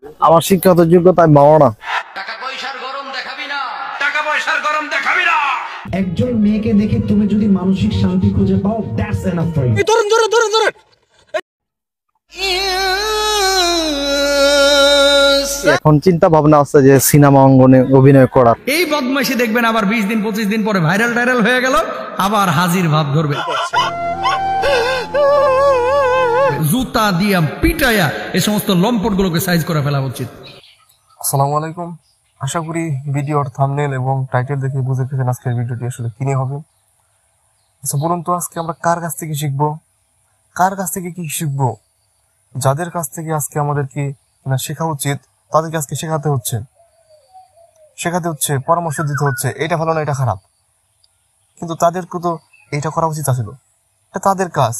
আমার শিক্ষাগত যোগ্যতা আমি ভালো না। টাকা পয়সার গরম দেখাবি না, টাকা পয়সার গরম দেখাবি না। একজন মেয়েকে দেখে তুমি যদি মানসিক শান্তি খুঁজে পাও, দ্যাটস এনাফ ফর ইউ। ধরুন ধরুন ধরুন ধরুন। এখন চিন্তা ভাবনা আছে যে সিনেমা অঙ্গনে অভিনয় করার। এই বদমাইশি দেখবেন আবার 20 দিন 25 দিন পরে ভাইরাল টাইরাল হয়ে গেল, আবার হাজির ভাব ধরবে, জুতা দিয়া পিটাইয়া এই সমস্ত লম্পট গুলোকে সাইজ করে ফেলা উচিত। আসসালামু আলাইকুম। আশা করি ভিডিওর থাম্বনেল এবং টাইটেল দেখে বুঝে গেছেন আজকের ভিডিওটি আসলে কি নিয়ে হবে। আচ্ছা বলুন তো, আজকে আমরা কার কাছ থেকে শিখবো, কার কাছ থেকে কি শিখবো? যাদের কাছ থেকে আজকে আমাদেরকে শেখা উচিত তাদেরকে আজকে শেখাতে হচ্ছে, পরামর্শ দিতে হচ্ছে, এটা ভালো না এটা খারাপ, কিন্তু তাদেরকে তো এইটা করা উচিত আসলে, এটা তাদের কাজ।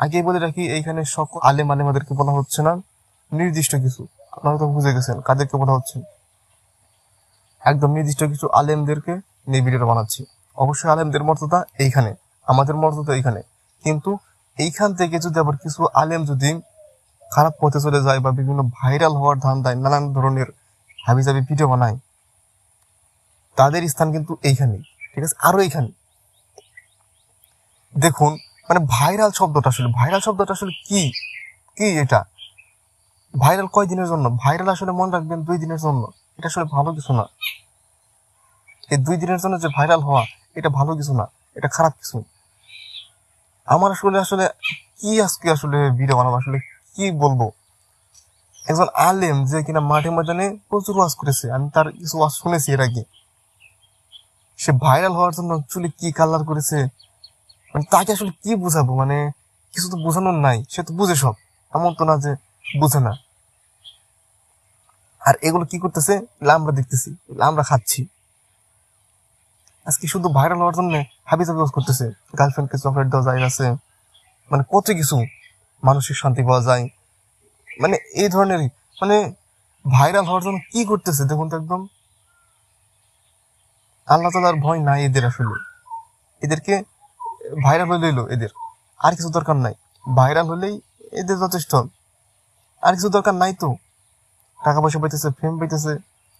আগেই বলে রাখি, এইখানে সকল আলেম আলেমাদেরকে বলা হচ্ছে না, নির্দিষ্ট কিছু, আপনারা তো বুঝে গেছেন কাদেরকে বলা হচ্ছে, একদম নির্দিষ্ট কিছু আলেমদেরকে নিয়ে ভিডিওটা বানাচ্ছি। অবশ্যই আলেমদের মর্যাদা এইখানে, আমাদের মর্যাদা এইখানে, কিন্তু এইখান থেকে যদি আবার কিছু আলেম যদি খারাপ পথে চলে যায় বা বিভিন্ন ভাইরাল হওয়ার ধান্দায় নানান ধরনের হাবিজাবি ভিডিও বানায়, তাদের স্থান কিন্তু এইখানেই, ঠিক আছে? আরো এইখানে দেখুন, মানে ভাইরাল শব্দটা আসলে কি কি এটা ভাইরাল কয় দিনের জন্য? ভাইরাল আসলে মনে রাখবেন 2 দিনের জন্য। এটা আসলে ভালো কিছু না। এই 2 দিনের জন্য যে ভাইরাল হওয়া, এটা ভালো কিছু না, এটা খারাপ কিছু। আমার আসলে কি আজকে আসলে ভিডিও বানাবো, আসলে কি বলবো? একজন আলেম যে কিনা মাঠে ময়দানে প্রচুর ওয়াজ করেছে, আমি তার কিছু ওয়াজ শুনেছি এর আগে, সে ভাইরাল হওয়ার জন্য চুলে কি কালার করেছে, মানে তাকে আসলে কি বুঝাবো? মানে কিছু তো বোঝানোর নাই, সে তো বুঝে সব, এমন তো না যে বুঝে না। আর এগুলো কি করতেছে আমরা দেখতেছি, আমরা খাচ্ছি। আজকে শুধু ভাইরাল হওয়ার জন্য হাবিজাবি ওয়াজ করতেছে, গার্লফ্রেন্ডকে চকলেট দেওয়া যায় আছে, মানে কত কিছু, মানসিক শান্তি পাওয়া যায়, মানে এই ধরনের, মানে ভাইরাল হওয়ার জন্য কি করতেছে দেখুন তো। একদম আল্লাহ তাআলার ভয় নাই এদের, আসলে এদেরকে ভাইরাল হইলেই এদের আর কিছু দরকার নাই, ভাইরাল হলেই এদের যথেষ্ট, আর কিছু দরকার নাই তো। টাকা পয়সা পাইতেছে, ফেম পাইতেছে,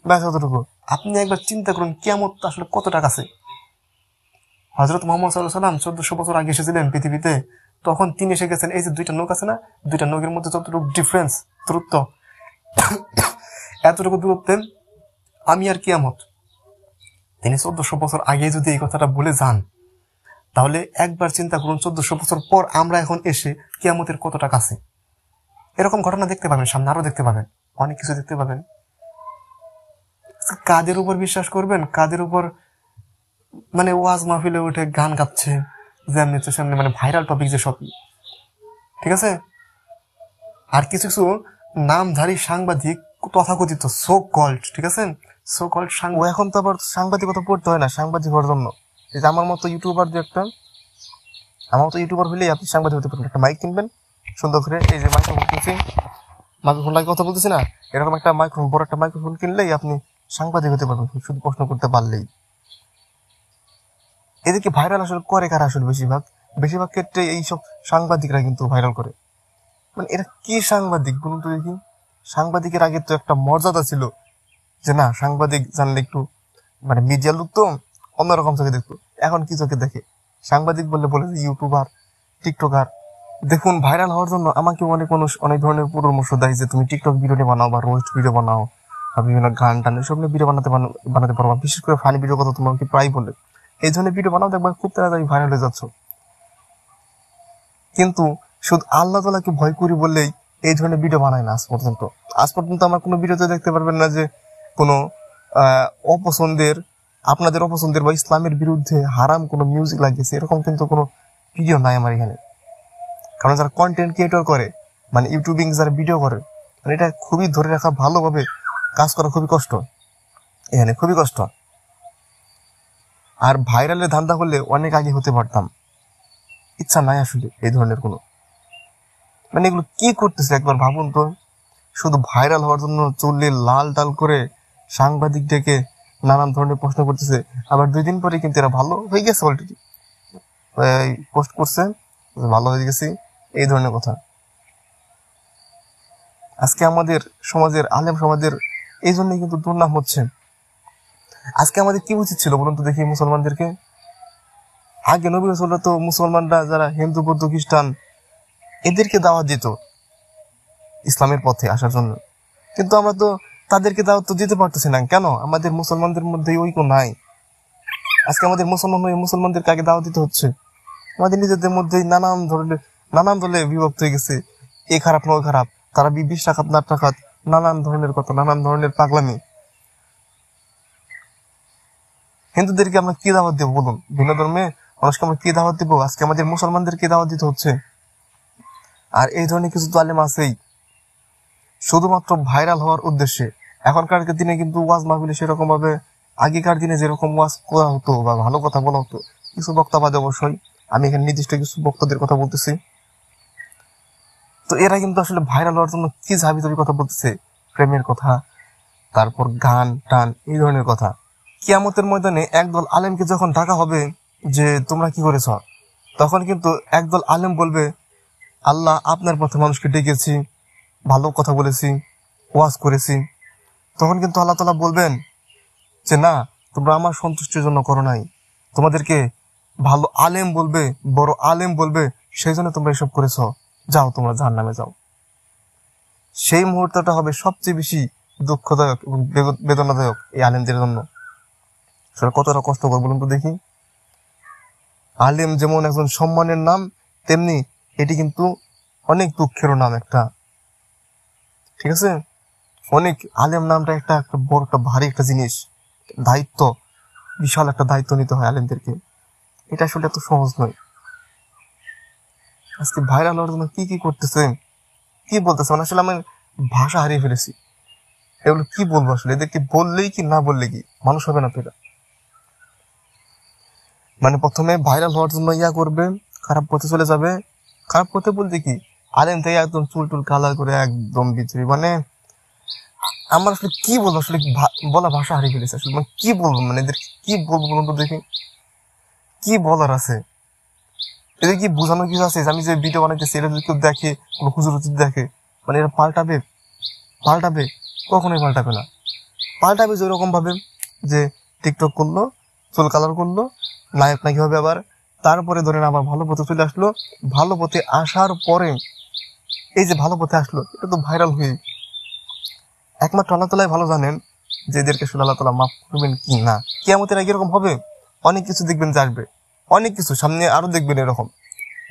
ব্যাস এতটুকু। আপনি একবার চিন্তা করুন কিয়ামত আসলে কত টাকা আছে। হযরত মুহাম্মদ সাল্লাল্লাহু আলাইহি ওয়াসাল্লাম 1400 বছর আগে এসেছিলেন পৃথিবীতে, তখন তিনি এসে গেছেন, এই যে 2টা নৌক আছে না, 2টা নৌকের মধ্যে যতটুকু ডিফারেন্স, দূরত্ব, এতটুকু দূরত্বে আমি আর কিয়ামত। তিনি 1400 বছর আগে যদি এই কথাটা বলে যান, তাহলে একবার চিন্তা করুন 1400 বছর পর আমরা এখন এসে কিয়ামতের কতটা কাছে। এরকম ঘটনা দেখতে পাবেন, সামনে আরো দেখতে পাবেন, অনেক কিছু দেখতে পাবেন। কাদের উপর বিশ্বাস করবেন? কাদের উপর? মানে ওয়াজ মাহফিলে উঠে গান গাচ্ছে, যেমনি সামনে, মানে ভাইরাল টপিক যে সব, ঠিক আছে? আর কিছু কিছু নামধারী সাংবাদিক, তথাকথিত সো কল্ড, ঠিক আছে, সো কল্ড ও এখন তো আবার সাংবাদিকতা পড়তে হয় না সাংবাদিক হওয়ার জন্য। আমার মতো ইউটিউবার হলেই আপনি সাংবাদিক হতে পারেন। একটা মাইক কিনবেন সুন্দর করে, এই যে মাইক্রোফোন কিনছি, মাইক্রোফোন লাগে কথা বলতেছি না, এরকম একটা মাইক্রোফোন, বড় একটা মাইক্রোফোন কিনলেই আপনি সাংবাদিক হতে পারবেন, শুধু প্রশ্ন করতে পারলেই। এদেরকে ভাইরাল আসলে করে কারা? আসলে বেশিরভাগ ক্ষেত্রে এইসব সাংবাদিকরা কিন্তু ভাইরাল করে। মানে এরা কি সাংবাদিক বলুন তো দেখি? সাংবাদিকের আগে তো একটা মর্যাদা ছিল, যে না সাংবাদিক জানলে একটু, মানে মিডিয়ার লোক তো অন্যরকম চোখে দেখতো। এখন কি চোখে দেখে? সাংবাদিক বলে ইউটিউবার, টিকটকার। দেখুন, ভাইরাল হওয়ার জন্য আমাকে অনেক মানুষ অনেক ধরনের পরামর্শ দেয় যে তুমি টিকটক ভিডিও বানাও বা রোস্ট ভিডিও বানাও বা বিভিন্ন গান টান এসব নিয়ে ভিডিও বানাতে পারবা, বিশেষ করে ফানি ভিডিও কথা তোমাকে প্রায় বলে। এই ধরনের ভিডিও বানাও, দেখবা খুব তাড়াতাড়ি ভাইরাল হয়ে যাচ্ছ। কিন্তু শুধু আল্লাহ তাআলাকে ভয় করি বললেই এই ধরনের ভিডিও বানায় না। আজ পর্যন্ত আমার কোনো ভিডিওতে দেখতে পারবেন না যে কোনো আপনাদের অপছন্দের বা ইসলামের বিরুদ্ধে হারাম কোনো মিউজিক লাগিয়েছে, এরকম কিন্তু কোনো ভিডিও নাই আমার এখানে। কারণ যারা কন্টেন্ট ক্রিয়েটর করে, মানে ইউটিউবিং যারা ভিডিও করে, মানে এটা খুবই ধরে রাখা, ভালোভাবে কাজ করা খুবই কষ্ট, এখানে খুবই কষ্ট। আর ভাইরালের ধান্দা করলে অনেক আগে হতে পারতাম, ইচ্ছা নাই আসলে এই ধরনের কোনো, মানে এগুলো কি করতেছে একবার ভাবুন তো। শুধু ভাইরাল হওয়ার জন্য চললে লাল টাল করে সাংবাদিক ডেকে নানান ধরনের প্রশ্ন করতেছে, আবার 2 দিন পরে কিন্তু এরা ভালো হয়ে গেছে, অলরেডি পোস্ট করছে ভালো হয়ে গেছি, এই ধরনের কথা। আজকে আমাদের সমাজের আলেম সমাজের এই জন্যই কিন্তু দুর্নাম হচ্ছে। আজকে আমাদের কি উচিত ছিল বলুন তো দেখি মুসলমানদেরকে? আগে নবী রাসূলরা তো মুসলমানরা যারা হিন্দু বৌদ্ধ খ্রিস্টান এদেরকে দাওয়াত দিত ইসলামের পথে আসার জন্য, কিন্তু আমরা তো তাদেরকে দাওয়াত তো দিতে পারতেছি না। কেন? আমাদের মুসলমানদের মধ্যে ঐক্য নাই। আজকে আমাদের মুসলমানদেরকে আগে দাওয়াত দিতে হচ্ছে। আমাদের নিজেদের মধ্যেই নানান দলে বিভক্ত হয়ে গেছে। এ খারাপ না ও খারাপ, তারা 20 টাকাত না টাকাত, নানান ধরনের কথা, নানান ধরনের পাগলামি। হিন্দুদেরকে আমরা কি দাওয়াত দেবো বলুন? ভিন্ন ধর্মে মানুষকে আমরা কি দাওয়াত দিব? আজকে আমাদের মুসলমানদেরকে দাওয়াত দিতে হচ্ছে। আর এই ধরনের কিছু তো আলেম আছেই শুধুমাত্র ভাইরাল হওয়ার উদ্দেশ্যে। এখনকার দিনে কিন্তু ওয়াজ মাহফিলে সেরকম ভাবে আগেকার দিনে যেরকম ওয়াজ করা হতো বা ভালো কথা বলা হতো, কিছু বক্তা বাদে অবশ্যই, আমি এখানে নির্দিষ্ট কিছু বক্তাদের কথা বলতেছি, তো এরা কিন্তু আসলে ভাইরাল হওয়ার জন্য কি হাবিজাবি কথা বলতেছে, প্রেমের কথা, তারপর গান টান, এই ধরনের কথা। কিয়ামতের ময়দানে একদল আলেমকে যখন ডাকা হবে যে তোমরা কি করেছ, তখন কিন্তু একদল আলেম বলবে আল্লাহ আপনার পথে মানুষকে ডেকেছি, ভালো কথা বলেছি, ওয়াজ করেছি। তখন কিন্তু আল্লাহ তাআলা বলবেন যে না, তোমরা আমার সন্তুষ্টির জন্য করো নাই, তোমাদেরকে ভালো আলেম বলবে, বড় আলেম বলবে, সেই জন্য তোমরা এসব করেছ, যাও তোমরা জাহান্নামে যাও। সেই মুহূর্তটা হবে সবচেয়ে বেশি দুঃখদায়ক এবং বেদনাদায়ক এই আলেমদের জন্য। সেটা কতটা কষ্টকর বলুন তো দেখি। আলেম যেমন একজন সম্মানের নাম, তেমনি এটি কিন্তু অনেক দুঃখেরও নাম একটা। ঠিক আছে, অনেক আলেম নামটা একটা বড় একটা ভারী একটা জিনিস, দায়িত্ব, বিশাল একটা দায়িত্ব নিতে হয় আলেমদেরকে। এটা আসলে এত সহজ নয়। আজকে ভাইরাল হওয়ার জন্য কি কি করতেছে, কি বলতেছে, মানে আসলে আমি ভাষা হারিয়ে ফেলেছি। এগুলো কি বলবো আসলে? এদেরকে বললেই কি না বললে কি মানুষ হবে না তো? এটা মানে প্রথমে ভাইরাল হওয়ার জন্য করবে, খারাপ পথে চলে যাবে। খারাপ পথে বলতে কি, আলেম থেকে একদম চুল টুল কালার করে একদম বিচুরি, মানে আমার আসলে কি বলবো, আসলে বলা ভাষা হারিয়ে ফেলেছে আসলে। মানে কি বলবো, মানে এদের কি বলবো বলুন তো দেখি, কি বলার আছে? এদের কি বোঝানো কিছু আছে? আমি যে ভিডিও বানাইতেছি এটা যদি কেউ দেখে, কোনো হুজুর দেখে, মানে এরা পাল্টাবে? কখনোই পাল্টাবে না। পাল্টাবে যে ওরকম ভাবে যে টিকটক করলো, চুল কালার করলো, নায়ক নাকি হবে আবার, তারপরে ধরেন আবার ভালো পথে চলে আসলো। ভালো পথে আসার পরে এই যে ভালো পথে আসলো, এটা তো ভাইরাল হয়ে একমাত্র আল্লাহ তাআলাই ভালো জানেন যে এদেরকে আসলে আল্লাহ তাআলা মাফ করবেন কি না। কিয়ামতের আগে এরকম হবে, অনেক কিছু দেখবেন যে আসবে, অনেক কিছু সামনে আরো দেখবেন এরকম।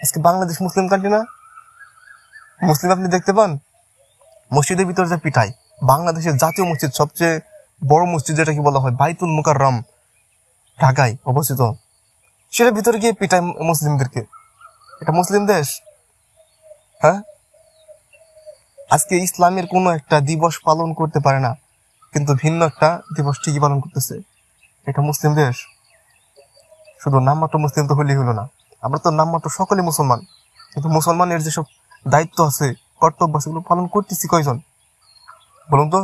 আজকে বাংলাদেশ মুসলিম কান্ট্রি না, মুসলিম আপনি দেখতে পান মসজিদের ভিতর যে পিটাই, বাংলাদেশের জাতীয় মসজিদ, সবচেয়ে বড় মসজিদ যেটাকে বলা হয় বাইতুল মুকাররম, ঢাকায় অবস্থিত, সেটার ভিতরে গিয়ে পিটাই মুসলিমদেরকে। এটা মুসলিম দেশ? হ্যাঁ, আজকে ইসলামের কোনো একটা দিবস পালন করতে পারে না, কিন্তু ভিন্ন একটা দিবস ঠিকই পালন করতেছে। এটা মুসলিম দেশ? শুধু নামমাত্র মুসলিম তো হলেই হলো না, আমরা তো নামমাত্র সকলে মুসলমান, কিন্তু মুসলমানের যেসব দায়িত্ব আছে, কর্তব্য আছে, সেগুলো পালন করতেছি কয়জন বলুন তো?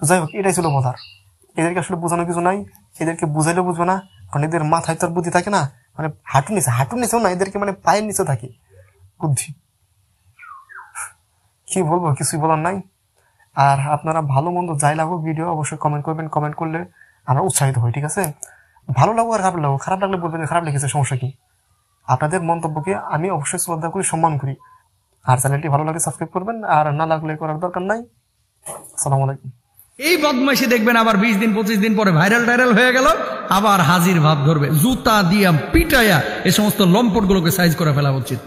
যাই হোক, এটাই ছিল বলার। এদেরকে আসলে বোঝানো কিছু নাই, এদেরকে বুঝাইলেও বুঝবে না, কারণ এদের মাথায় তোর বুদ্ধি থাকে না, মানে হাঁটুর নিচেও না, এদেরকে মানে পায়ের নিচে থাকে বুদ্ধি। কি বলবো, কিছুই বলার নাই। আর আপনারা ভালো মন্দ যাই লাগুক ভিডিও অবশ্যই কমেন্ট করবেন, কমেন্ট করলে আমরা উৎসাহিত হই। ঠিক আছে, ভালো লাগো আর খারাপ লাগো, খারাপ লাগলে বলবেন খারাপ লেগেছে, সমস্যা কি? আপনাদের মন্তব্যকে আমি অবশ্যই শ্রদ্ধা করি, সম্মান করি। আর চ্যানেলটি ভালো লাগে সাবস্ক্রাইব করবেন, আর না লাগলে করার দরকার নাই। আসসালামু আলাইকুম। এই বদমাইশি দেখবেন আবার 20 দিন 25 দিন পরে ভাইরাল হয়ে গেল, আবার হাজির ভাব ধরবে, জুতা দিয়া পিটাইয়া এ সমস্ত লম্পট গুলোকে সাইজ করে ফেলা উচিত।